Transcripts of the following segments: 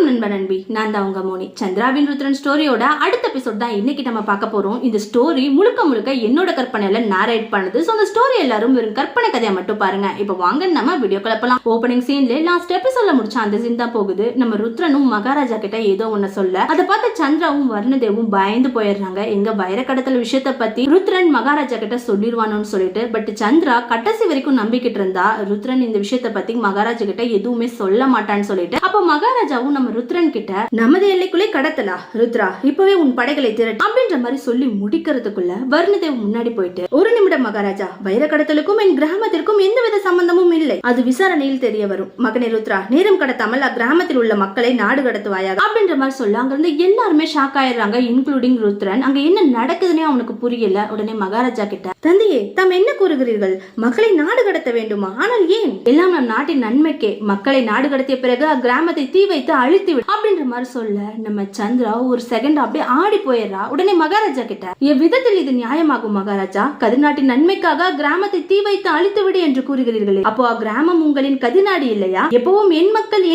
வணக்கம் நண்பன் நண்பி, நான் தான் உங்க மோனி. சந்திராவின் ருத்ரன் ஸ்டோரியோட அடுத்த எபிசோட் தான் இன்னைக்கு நம்ம பார்க்க போறோம். இந்த ஸ்டோரி முழுக்க முழுக்க என்னோட கற்பனையில நாரேட் பண்ணுது. சோ அந்த ஸ்டோரி எல்லாரும் வெறும் கற்பனை கதையை மட்டும் பாருங்க. இப்போ வாங்க நம்ம வீடியோ கிளப்பலாம். ஓப்பனிங் சீன்ல லாஸ்ட் எபிசோட்ல முடிச்ச அந்த சீன் தான் போகுது. நம்ம ருத்ரனும் மகாராஜா கிட்ட ஏதோ ஒண்ணு சொல்ல, அதை பார்த்து சந்திராவும் வர்ணதேவும் பயந்து போயிடுறாங்க. எங்க வைர கடத்தல் விஷயத்தை பத்தி ருத்ரன் மகாராஜா கிட்ட சொல்லிடுவானோன்னு சொல்லிட்டு. பட் சந்திரா கடைசி வரைக்கும் நம்பிக்கிட்டு இருந்தா ருத்ரன் இந்த விஷயத்தை பத்தி மகாராஜா கிட்ட எதுவுமே சொல்ல மாட்டான்னு சொல்லிட்டு. அப்போ மகாராஜாவும் நம்ம ருத்ரன் கிட்ட நமது எல்லைக்குள்ளே கடத்தலா ருத்ரா, இப்பவே உன் படைகளை திரட்டு அப்படின்ற மாதிரி சொல்லி முடிக்கிறதுக்குள்ள வர்ணதேவ் முன்னாடி போயிட்டு, ஒரு நிமிடம் மகாராஜா, வைர கடத்தலுக்கும் என் கிராமத்திற்கும் எந்தவித சம்பந்தமும் இல்லை, அது விசாரணையில் தெரிய வரும். மகனே ருத்ரா, நேரம் கடத்தாமல் அக்கிராமத்தில் உள்ள மக்களை நாடு கடத்துவாயாக அப்படின்ற மாதிரி சொல்ல அங்க இருந்து எல்லாருமே ஷாக் ஆயிடுறாங்க, இன்க்ளூடிங் ருத்ரன். அங்க என்ன நடக்குதுன்னே அவனுக்கு புரியல. உடனே மகாராஜா கிட்ட, தந்தையே, தாம் என்ன கூறுகிறீர்கள்? மக்களை நாடு கடத்த வேண்டுமா? ஆனால் ஏன்? எல்லாம் நம் நாட்டின் நன்மைக்கே. மக்களை நாடு கடத்திய பிறகு அக்கிராமத்தை தீ வைத்து அழித்து விடு அப்படின்ற மாதிரி சொல்ல நம்ம சந்திரா ஒரு செகண்ட் அப்படியே ஆடி போயிடுறா. உடனே மகாராஜா கிட்ட, எவ்விதத்தில் இது நியாயமாகும் மகாராஜா? கதிர்நாட்டின் நன்மைக்காக கிராமத்தை தீ வைத்து அழித்து விடு என்று கூறுகிறீர்களே, அப்போ அக்கிராமம் உங்களின் கதிர்நாடு இல்லையா? எப்பவும் என் மக்கள்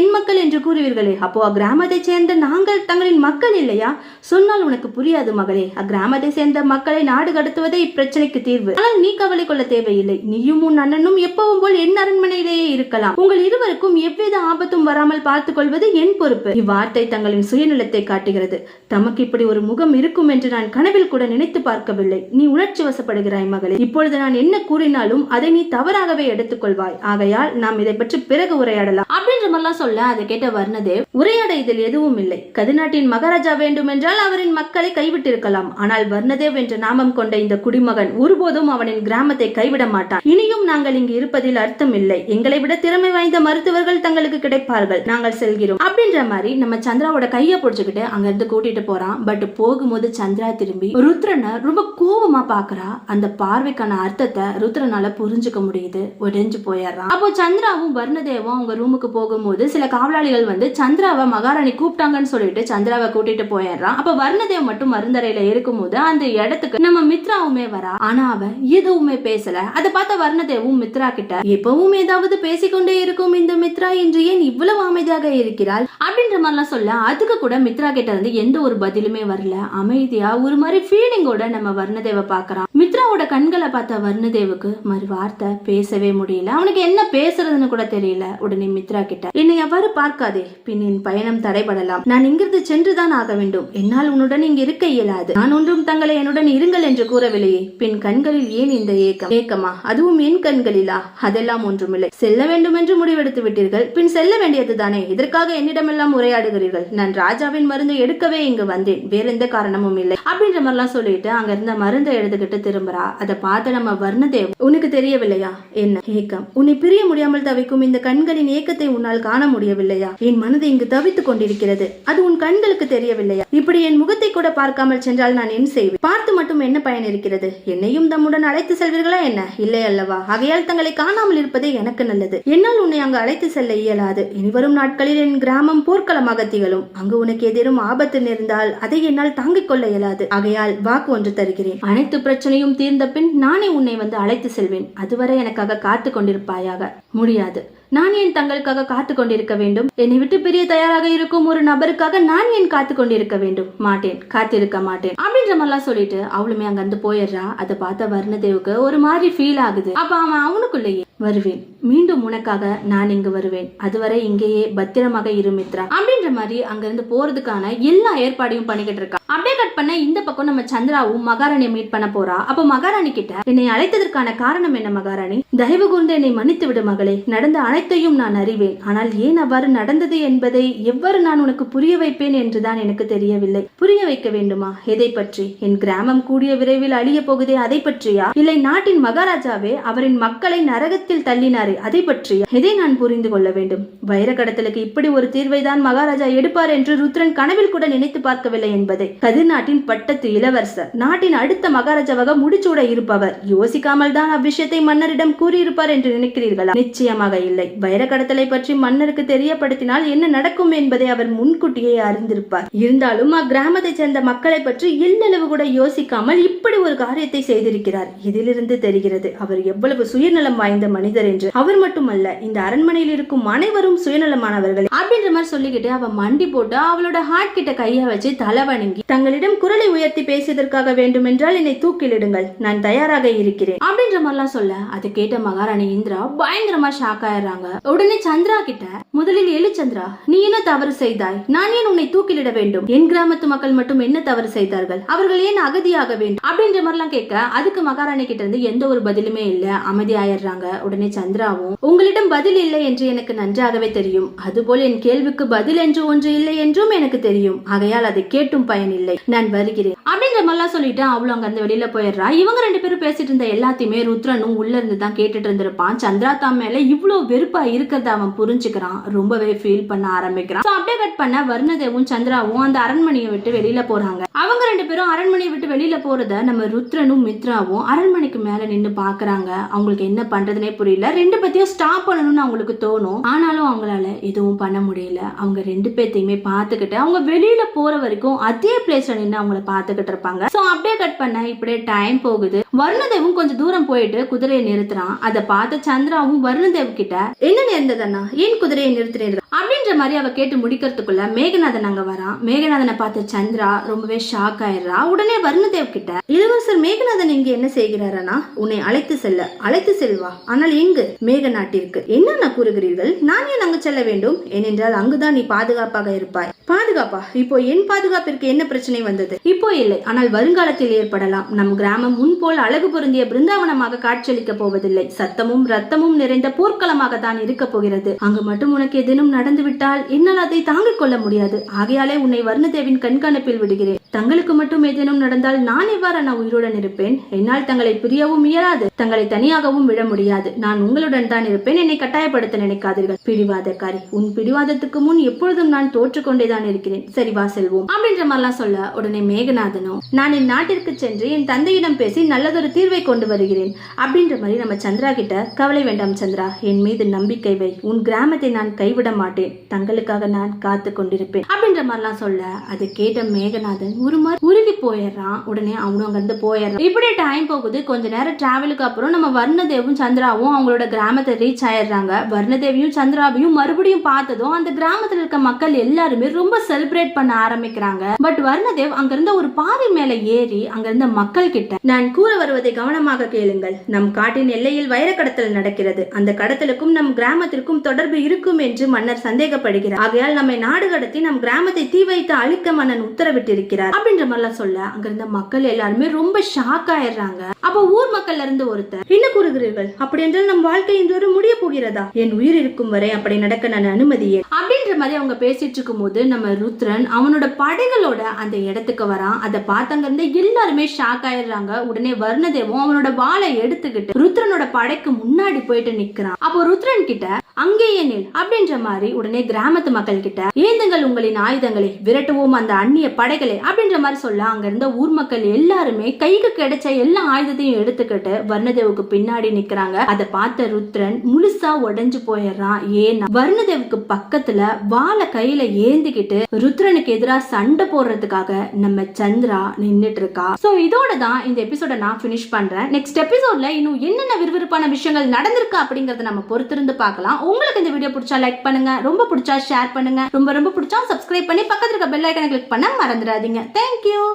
என்று கூறுவீர்களே, அப்போ அக்கிராமத்தை சேர்ந்த நாங்கள் தங்களின் மக்கள் இல்லையா? சொன்னால் உனக்கு புரியாது மகளே. அக்கிராமத்தை சேர்ந்த மக்களை நாடு கடத்துவதே இப்பிரச்சனைக்கு தீர்வு. ஆனால் நீ கவலை கொள்ள தேவையில்லை. நீயும் உன் அண்ணனும் எப்பவும் போல் என் அரண்மனையிலேயே இருக்கலாம். உங்கள் இருவருக்கும் எவ்வித ஆபத்தும் வராமல் பார்த்துக் கொள்வது என் பொறுப்பு. இவ்வார்த்தை தங்களின் சுயநலத்தை காட்டுகிறது. தமக்கு இப்படி ஒரு முகம் இருக்கும் என்று நான் கனவில் கூட நினைத்து பார்க்கவில்லை. நீ உணர்ச்சி வசப்படுகிறாய் மகளே. இப்பொழுது நான் என்ன கூறினாலும் அதை நீ தவறாகவே எடுத்துக்கொள்வாய். ஆகையால் நாம் இதை பற்றி பிறகு உரையாடலாம் அப்படின்ற மாதிரிலாம் சொல்ல, அதை கேட்ட வர்ணதேவ், உரையாட இதில் எதுவும் இல்லை. கதிர்நாட்டின் மகாராஜா வேண்டும் என்றால் அவரின் மக்களை கைவிட்டிருக்கலாம். ஆனால் வர்ணதேவ் என்ற நாமம் கொண்ட இந்த குடிமகன் ஒருபோதும் அவனின் கிராமத்தை கைவிட மாட்டான். இனியும் நாங்கள் இங்கு இருப்பதில் அர்த்தம் இல்லை. எங்களை விட திறமை வாய்ந்த மருத்துவர்கள் தங்களுக்கு கிடைப்பார்கள். நாங்கள் செல்கிறோம் அப்படின்ற மாதிரி நம்ம சந்திராவோட கைய பிடிச்சுக்கிட்டு அங்க இருந்து கூட்டிட்டு போறான். பட் போகும்போது சந்திரா திரும்பி ருத்ரனை ரொம்ப கோபமா பாக்குறா. அந்த பார்வைக்கான அர்த்தத்தை ருத்ரனால புரிஞ்சுக்க முடியுது. உடைஞ்சு போயிடுறான். அப்போ சந்திராவும் வர்ணதேவும் அவங்க ரூமுக்கு போகும்போது சில காவலாளிகள் வந்து சந்திராவை மகாராணி கூப்பிட்டாங்கன்னு சொல்லிட்டு சந்திராவை கூட்டிட்டு போயிடுறான். அப்ப வர்ணதேவ் மட்டும் மருந்தறையில இருக்கும்போது அந்த இடத்துக்கு நம்ம மித்ராவுமே வரா. ஆனா அவ எதுவுமே பேசல. அதை பார்த்த வர்ணதேவும் மித்ரா கிட்ட, எப்பவும் ஏதாவது பேசிக்கொண்டே இருக்கும் இந்த மித்ரா இன்று ஏன் இவ்வளவு அமைதியாக இருக்கிறாள் அப்படின்ற மாதிரிலாம் சொல்ல, அதுக்கு கூட மித்ரா கிட்ட இருந்து எந்த ஒரு பதிலுமே வரல. அமைதியா ஒரு மாதிரி ஃபீலிங்கோட நம்ம வர்ணதேவ பாக்குறான். மித்ராவோட கண்களை பார்த்த வர்ணதேவுக்கு மறு வார்த்தை பேசவே முடியல. அவனுக்கு என்ன பேசுறதுன்னு கூட தெரியல. உடனே மித்ரா கிட்ட, என்னை எவ்வாறு பார்க்காதே, பின் என் பயணம் தடைபடலாம். நான் இங்கிருந்து சென்றுதான் ஆக வேண்டும். என்னால் உன்னுடன் இங்கு இருக்க இயலாது. நான் ஒன்றும் தங்களை என்னுடன் இருங்கள் என்று கூறவில்லையே. பின் கண்களில் ஏன் இந்த ஏக்கமா? அதுவும் என் கண்களிலா? அதெல்லாம் ஒன்றுமில்லை. செல்ல வேண்டும் என்று முடிவெடுத்து விட்டீர்கள். பின் செல்ல வேண்டியது தானே. இதற்காக என்னிடமெல்லாம் உரையாடுகிறீர்கள். நான் ராஜாவின் மருந்து எடுக்கவே இங்கு வந்தேன். வேற எந்த காரணமும் இல்லை அப்படின்ற மாதிரிலாம் சொல்லிட்டு அங்க இருந்த மருந்தை எடுத்துக்கிட்டு திரும்புறா. அதை பார்த்து நம்ம வர்ணதேவ், உனக்கு தெரியவில்லையா என்ன ஏக்கம்? உன்னை பிரிய முடியாமல் தவிக்கும் இந்த கண்களின் ஏக்கத்தை உன்னால் காண முடியவில்லையா? என் மனது இங்கு தவித்துக் கொண்டிருக்கிறது. அது உன் கண்களுக்கு தெரியவில்லையா? இப்படி என் முகத்தை கூட பார்க்காமல் சென்றால் நான் என்ன செய்வேன்? பார்த்து மட்டும் என்ன பயன் இருக்கிறது? என்னையும் தம்முடன் அழைத்து செல்வீர்களா என்ன? இல்லை அல்லவா? ஆகையால் தங்களை காணாமல் இருப்பதே எனக்கு நல்லது. என்னால் உன்னை அங்கு அழைத்து செல்ல இயலாது. இனிவரும் நாட்களில் என் கிராமம் போர்க்களமாக திகழும். அங்கு உனக்கு எதிரும் ஆபத்து நேர்ந்தால் அதை என்னால் தாங்கிக் கொள்ள இயலாது. ஆகையால் வாக்கு ஒன்று தருகிறேன். அனைத்து பிரச்சனையும் தீர்ந்த பின் நானே உன்னை வந்து அழைத்து செல்வேன். அதுவரை எனக்காக காத்து கொண்டிருப்பாயாக. முடியாது. நான் ஏன் தங்களுக்காக காத்து கொண்டிருக்க வேண்டும்? என்னை விட்டு பிரிய தயாராக இருக்கும் ஒரு நபருக்காக நான் ஏன் காத்து கொண்டிருக்க வேண்டும்? மாட்டேன், காத்திருக்க மாட்டேன் அப்படின்ற மாதிரிலாம் சொல்லிட்டு அவளுமே அங்க இருந்து போயிடுறா. அதை பார்த்த வர்ணதேவுக்கு ஒரு மாதிரி ஃபீல் ஆகுது. அப்ப அவனுக்குள்ளேயே, வருவேன், மீண்டும் உனக்காக நான் இங்கு வருவேன். அதுவரை இங்கேயே பத்திரமாக இரு மித்ரா அப்படின்ற மாதிரி அங்க இருந்து போறதுக்கான எல்லா ஏற்பாடையும் பண்ணிக்கிட்டு இருக்கா. அப்படியே கட் பண்ண இந்த பக்கம் நம்ம சந்திராவும் மகாராணியை மீட் பண்ண போறா. அப்ப மகாராணி கிட்ட, என்னை அழைத்ததற்கான காரணம் என்ன மகாராணி? தயவு கூர்ந்து என்னை மன்னித்து விடு மகளே. நடந்த அனைத்தையும் நான் அறிவேன். ஆனால் ஏன் அவ்வாறு நடந்தது என்பதை எவ்வாறு நான் உனக்கு புரிய வைப்பேன் என்றுதான் எனக்கு தெரியவில்லை. புரிய வைக்க வேண்டுமா? எதை பற்றி? என் கிராமம் கூடிய விரைவில் அழிய போகுதே அதை பற்றியா? இல்லை நாட்டின் மகாராஜாவே அவரின் மக்களை நரகத்தில் தள்ளினாரே அதை பற்றியா? எதை நான் புரிந்து கொள்ள வேண்டும்? வைர கடத்தலுக்கு இப்படி ஒரு தீர்வை தான் மகாராஜா எடுப்பார் என்று ருத்ரன் கனவில் கூட நினைத்து பார்க்கவில்லை என்பதை. கதிர்நாட்டின் பட்டத்து இளவரசர், நாட்டின் அடுத்த மகாராஜாவாக முடிச்சூட இருப்பவர் யோசிக்காமல் தான் அவ்விஷயத்தை மன்னரிடம் கூறியிருப்பார் என்று நினைக்கிறீர்களா? நிச்சயமாக இல்லை. வைர கடத்தலை பற்றி மன்னருக்கு தெரியப்படுத்தினால் என்ன நடக்கும் என்பதை அவர் முன்கூட்டியே அறிந்திருப்பார். இருந்தாலும் அக்கிராமத்தை சேர்ந்த மக்களை பற்றி எல்லளவு கூட யோசிக்காமல் இப்படி ஒரு காரியத்தை செய்திருக்கிறார். இதிலிருந்து தெரிகிறது அவர் எவ்வளவு சுயநலம் வாய்ந்த மனிதர் என்று. அவர் மட்டுமல்ல, இந்த அரண்மனையில் இருக்கும் அனைவரும் சுயநலமானவர்கள் அப்படின்ற மாதிரி சொல்லிக்கிட்டு அவ மண்டி போட்டு அவளோட ஹார்ட் கிட்ட கைய வச்சு தலை வணங்கி, தங்களிடம் குரலை உயர்த்தி பேசியதற்காக வேண்டுமென்றால் என்னை தூக்கிலிடுங்கள், நான் தயாராக இருக்கிறேன் அப்படின்ற மாதிரிலாம் சொல்ல அதை கேட்ட மகாராணி இந்திரா பயங்கரமா ஷாக் ஆயிடுறாங்க. உடனே சந்திரா கிட்ட, முதலில் எழு சந்திரா, நீ என்ன தவறு செய்தாய்? நான் ஏன் உன்னை தூக்கிலிட வேண்டும்? என் கிராமத்து மக்கள் மட்டும் என்ன தவறு செய்தார்கள்? அவர்கள் ஏன் அகதியாக வேண்டும் அப்படின்ற மாதிரிலாம் கேட்க அதுக்கு மகாராணி கிட்ட இருந்து எந்த ஒரு பதிலுமே இல்ல, அமைதியாயிடுறாங்க. உடனே சந்திராவும், உங்களிடம் பதில் இல்லை என்று எனக்கு நன்றாகவே தெரியும், அதுபோல் என் கேள்விக்கு பதில் என்று ஒன்று இல்லை என்றும் எனக்கு தெரியும், ஆகையால் அதை கேட்டும் பயன் இல்லை, நான் வருகிறேன் அப்படின்ற மாதிரிலாம் சொல்லிட்டு அவளும் அங்க இருந்து வெளியில போயிடுறா. இவங்க ரெண்டு பேரும் பேசிட்டு இருந்த எல்லாத்தையுமே ருத்ரனும் உள்ள இருந்து தான் கேட்டுட்டு இருந்திருப்பான். சந்திரா தான் மேல இவ்வளவு வெறுப்பா இருக்கிறத அவன் புரிஞ்சுக்கிறான், ரொம்பவே ஃபீல் பண்ண ஆரம்பிக்கிறான். அப்படியே கட் பண்ண வர்ணதேவும் சந்திராவும் அந்த அரண்மனையை விட்டு வெளியில போறாங்க. அவங்க ரெண்டு பேரும் அரண்மனையை விட்டு வெளியில போறத நம்ம ருத்ரனும் மித்ராவும் அரண்மனைக்கு மேல நின்று பாக்குறாங்க. அவங்களுக்கு என்ன பண்றதுனே புரியல. ரெண்டு பேத்தையும் ஸ்டாப் பண்ணணும்னு அவங்களுக்கு தோணும், ஆனாலும் அவங்களால எதுவும் பண்ண முடியல. அவங்க ரெண்டு பேத்தையுமே பாத்துக்கிட்டு அவங்க வெளியில போற வரைக்கும் அதே பிளேஸ்ல நின்று அவங்கள பாத்துக்கிட்டு இருப்பாங்க. சோ அப்படியே கட் பண்ண இப்படியே டைம் போகுது. வர்ணதேவும் கொஞ்சம் தூரம் போயிட்டு குதிரையை நிறுத்துறான். அதை பார்த்த சந்திராவும் வர்ணதேவ் கிட்ட, என்ன நேர்ந்ததண்ணா, ஏன் குதிரையை நிறுத்தினீர்கள் அப்படின்ற மாதிரி அவ கேட்டு முடிக்கிறதுக்குள்ள மேகநாதன் அங்க வரான். மேகநாதனை பார்த்த சந்திரா ரொம்பவே ஷாக் ஆயிடுறா. உடனே வர்ணதேவ் கிட்ட, இளவரசர் மேகநாதன் இங்க என்ன செய்கிறாரனா? உன்னை அழைத்து செல்வா, ஆனால் எங்கு? மேக நாட்டிற்கு. என்ன கூறுகிறீர்கள்? நான் ஏன் அங்கு செல்ல வேண்டும்? ஏனென்றால் அங்குதான் நீ பாதுகாப்பாக இருப்பாய். பாதுகாப்பா? இப்போ என் பாதுகாப்பிற்கு என்ன பிரச்சனை வந்தது? இப்போ இல்லை, ஆனால் வருங்காலத்தில் ஏற்படலாம். நம் கிராமம் முன்போல் அழகு பொருந்திய பிருந்தாவனமாக காட்சியளிக்க போவதில்லை. சத்தமும் ரத்தமும் நிறைந்த போர்க்களமாக தான் இருக்க போகிறது. அங்கு மட்டும் உனக்கு ஏதேனும் நடந்து விட்டால் என்னால் அதை தாங்கிக் கொள்ள முடியாது. ஆகையாலே உன்னை வர்ணதேவின் கண்காணிப்பில் விடுகிறேன். தங்களுக்கு மட்டும் ஏதேனும் நடந்தால் நான் எவ்வாறு நான் உயிருடன் இருப்பேன்? என்னால் தங்களை பிரியவும் இயலாது, தங்களை தனியாகவும் விட முடியாது. நான் உங்களுடன் தான் இருப்பேன், என்னை கட்டாயப்படுத்த நினைக்காதீர்கள். பிடிவாதக்காரி, உன் பிடிவாதத்துக்கு முன் எப்பொழுதும் நான் தோற்றுக்கொண்டேதான் இருக்கிறேன். சரி வா செல்வோம் அப்படின்ற மாதிரிலாம் சொல்ல உடனே மேகநாதனும், நான் என் நாட்டிற்கு சென்று என் தந்தையிடம் பேசி நல்லதொரு தீர்வை கொண்டு வருகிறேன் அப்படின்ற மாதிரி நம்ம சந்திரா கிட்ட, கவலை வேண்டாம் சந்திரா, என் மீது நம்பிக்கை வை, உன் கிராமத்தை நான் கைவிட மாட்டேன், தங்களுக்காக நான் காத்து கொண்டிருப்பேன் அப்படின்ற மாதிரிலாம் சொல்ல அதை கேட்ட மேகநாதன் ஒரு மாதிரி உருகி போயிடுறான். உடனே அவனும் அங்க இருந்து போயிடுறான். இப்படி டைம் போகுது. கொஞ்ச நேரம் டிராவலுக்கு அப்புறம் நம்ம வர்ணதேவும் சந்திராவும் அவங்களோட கிராமத்தை ரீச் ஆயிடுறாங்க. வர்ணதேவியும் சந்திராவையும் மறுபடியும் பார்த்ததும் அந்த கிராமத்துல இருக்க மக்கள் எல்லாருமே ரொம்ப செலிப்ரேட் பண்ண ஆரம்பிக்கிறாங்க. பட் வர்ணதேவ் அங்க இருந்த ஒரு பாறை மேல ஏறி அங்க இருந்த மக்கள் கிட்ட, நான் கூற வருவதை கவனமாக கேளுங்கள். நம் காட்டின் எல்லையில் வைர கடத்தல் நடக்கிறது. அந்த கடத்தலுக்கும் நம் கிராமத்திற்கும் தொடர்பு இருக்கும் என்று மன்னர் சந்தேகப்படுகிறார். ஆகையால் நம்மை நாடு கடத்தி நம் கிராமத்தை தீ வைத்து அழிக்க மன்னன் உத்தரவிட்டிருக்கிறார் அப்படின்ற மாதிரிலாம் சொல்ல அங்க இருந்த மக்கள் எல்லாருமே ரொம்ப ஷாக் ஆயிடுறாங்க. அப்ப ஊர் மக்கள்ல இருந்து ஒருத்தர், என்ன கூறுகிறீர்கள்? அப்படி என்றால் நம் வாழ்க்கை இன்று முடிய போகிறதா? என் உயிர் இருக்கும் வரை அப்படி நடக்க நான் அனுமதியே அப்படின்ற மாதிரி அவங்க பேசிட்டு இருக்கும் போது நம்ம ருத்ரன் அவனோட படைகளோட அந்த இடத்துக்கு வரான். அதை பார்த்தாங்க இருந்து எல்லாருமே ஷாக் ஆயிடுறாங்க. உடனே வர்ணதேவும் அவனோட வாளை எடுத்துக்கிட்டு ருத்ரனோட படைக்கு முன்னாடி போயிட்டு நிக்கிறான். அப்போ ருத்ரன் கிட்ட, அங்கேயே நில் அப்படின்ற மாதிரி உடனே கிராமத்து மக்கள் கிட்ட, ஏந்துங்கள் உங்களின் ஆயுதங்களை, விரட்டுவோம் அந்த அந்நிய படைகளை அப்படின்ற மாதிரி சொல்ல அங்க இருந்த ஊர் மக்கள் எல்லாருமே கைக்கு கிடைச்ச எல்லா ஆயுதத்தையும் எடுத்துக்கிட்டு வர்ணதேவுக்கு பின்னாடி நிக்கிறாங்க. அதை பார்த்த ருத்ரன் முழுசா உடைஞ்சு போயிடுறான். ஏன்னா வர்ணதேவுக்கு பக்கத்துல வாளை கையில ஏந்திக்கிட்டு ருத்ரனுக்கு எதிராக சண்டை போடுறதுக்காக நம்ம சந்திரா நின்னுட்டு இருக்கா. சோ இதோட தான் இந்த எபிசோட நான் பினிஷ் பண்றேன். நெக்ஸ்ட் எபிசோட்ல இன்னும் என்னென்ன விறுவிறுப்பான விஷயங்கள் நடந்திருக்கு அப்படிங்கறத நம்ம பொறுத்திருந்து பார்க்கலாம். உங்களுக்கு இந்த வீடியோ பிடிச்சா லைக் பண்ணுங்க, ரொம்ப பிடிச்சா ஷேர் பண்ணுங்க, ரொம்ப பிடிச்சா சப்ஸ்கிரைப் பண்ணி பக்கத்துல இருக்க பெல் ஐகானை கிளிக் பண்ண மறந்துடாதீங்க. தேங்க்யூ.